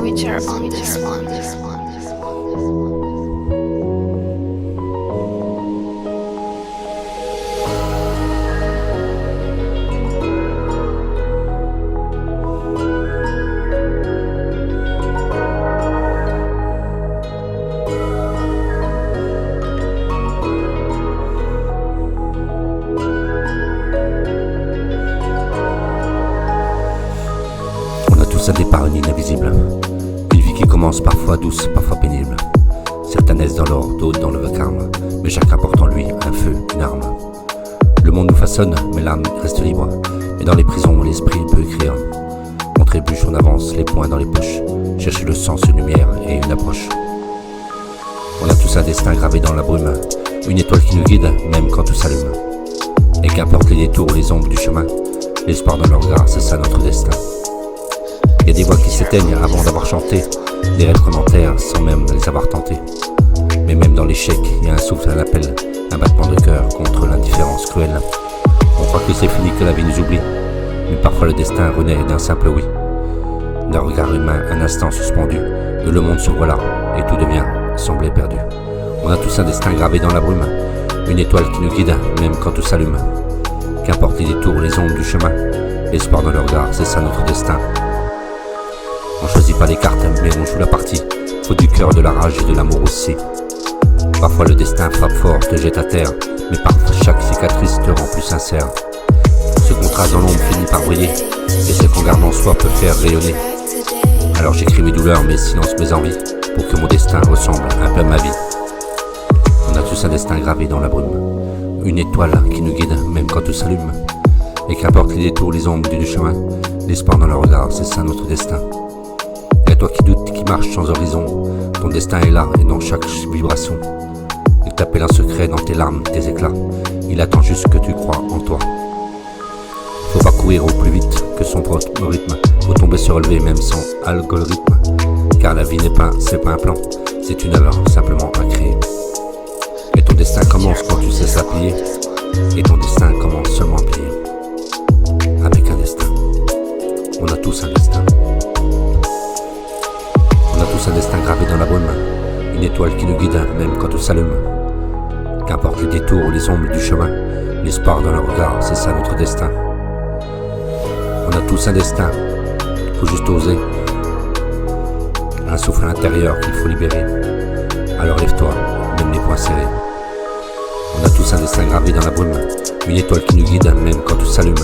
Switcher on this one. Tous un départ inévisible, une vie qui commence parfois douce, parfois pénible. Certains naissent dans l'or, d'autres dans le vacarme, mais chacun porte en lui un feu, une arme. Le monde nous façonne, mais l'âme reste libre. Mais dans les prisons, l'esprit peut écrire. On trébuche, on avance, les poings dans les poches, chercher le sens, une lumière et une approche. On a tous un destin gravé dans la brume, une étoile qui nous guide, même quand tout s'allume. Et qu'importe les détours, les ombres du chemin, l'espoir dans le regard, c'est ça notre destin. Il y a des voix qui s'éteignent avant d'avoir chanté, des rêves qu'on enterre sans même les avoir tentés. Mais même dans l'échec, il y a un souffle, un appel, un battement de cœur contre l'indifférence cruelle. On croit que c'est fini, que la vie nous oublie, mais parfois le destin renaît d'un simple oui. D'un regard humain, un instant suspendu, et le monde s'ouvre là, et tout devient semblé perdu. On a tous un destin gravé dans la brume, une étoile qui nous guide, même quand tout s'allume. Qu'importe les détours, les ombres du chemin, l'espoir dans le regard, c'est ça notre destin. On choisit pas les cartes, mais on joue la partie. Faut du cœur, de la rage et de l'amour aussi. Parfois le destin frappe fort, te jette à terre, mais parfois chaque cicatrice te rend plus sincère. Ce qu'on trace dans l'ombre finit par briller, et ce qu'on garde en soi peut faire rayonner. Alors j'écris mes douleurs, mes silences, mes envies, pour que mon destin ressemble un peu à ma vie. On a tous un destin gravé dans la brume, une étoile qui nous guide, même quand tout s'allume. Et qu'importe les détours, les ombres du chemin, l'espoir dans le regard, c'est ça notre destin. Et à toi qui doutes, qui marche sans horizon, ton destin est là et dans chaque vibration. Il t'appelle un secret dans tes larmes, tes éclats. Il attend juste que tu crois en toi. Faut pas courir au plus vite que son propre rythme. Faut tomber se relever même sans algorithme. Car la vie c'est pas un plan, c'est une œuvre simplement à créer. Et ton destin commence quand tu cesses à plier. Et ton destin commence seulement à plier. Avec un destin. On a tous un destin. On a tous un destin gravé dans la brume, une étoile qui nous guide même quand tout s'allume. Qu'importe les détours, les ombres du chemin, l'espoir dans le regard, c'est ça notre destin. On a tous un destin, faut juste oser. Un souffle intérieur qu'il faut libérer. Alors lève-toi, même les poings serrés. On a tous un destin gravé dans la brume, une étoile qui nous guide même quand tout s'allume.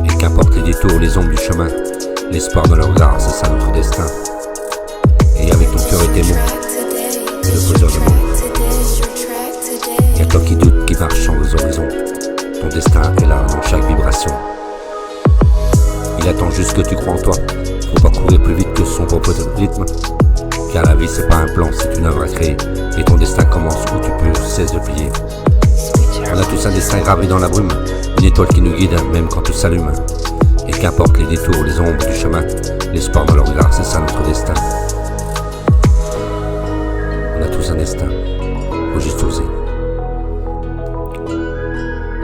Et qu'importe les détours, les ombres du chemin, l'espoir dans le regard, c'est ça notre destin. Et avec ton cœur et tes mots, et le poseur de mots. Y'a toi qui doute, qui marche sans horizons. Ton destin est là dans chaque vibration. Il attend juste que tu crois en toi. Faut pas courir plus vite que son propre rythme. Car la vie c'est pas un plan, c'est une œuvre à créer. Et ton destin commence où tu peux cesse de plier. On a tous un destin gravé dans la brume, une étoile qui nous guide même quand tout s'allume. Et qu'importe les détours, les ombres du chemin, l'espoir dans le regard, c'est ça notre destin. On a tous un destin, faut juste oser.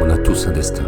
On a tous un destin.